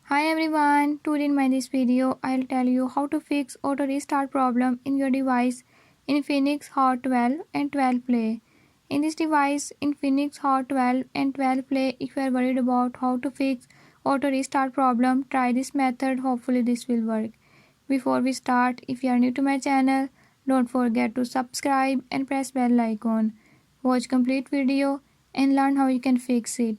Hi everyone, today in my this video I'll tell you how to fix auto restart problem in your device Infinix Hot 12 and 12 Play. In this device Infinix Hot 12 and 12 Play, if you are worried about how to fix auto restart problem, try this method, hopefully this will work. Before we start, if you are new to my channel, don't forget to subscribe and press bell icon. Watch complete video and learn how you can fix it.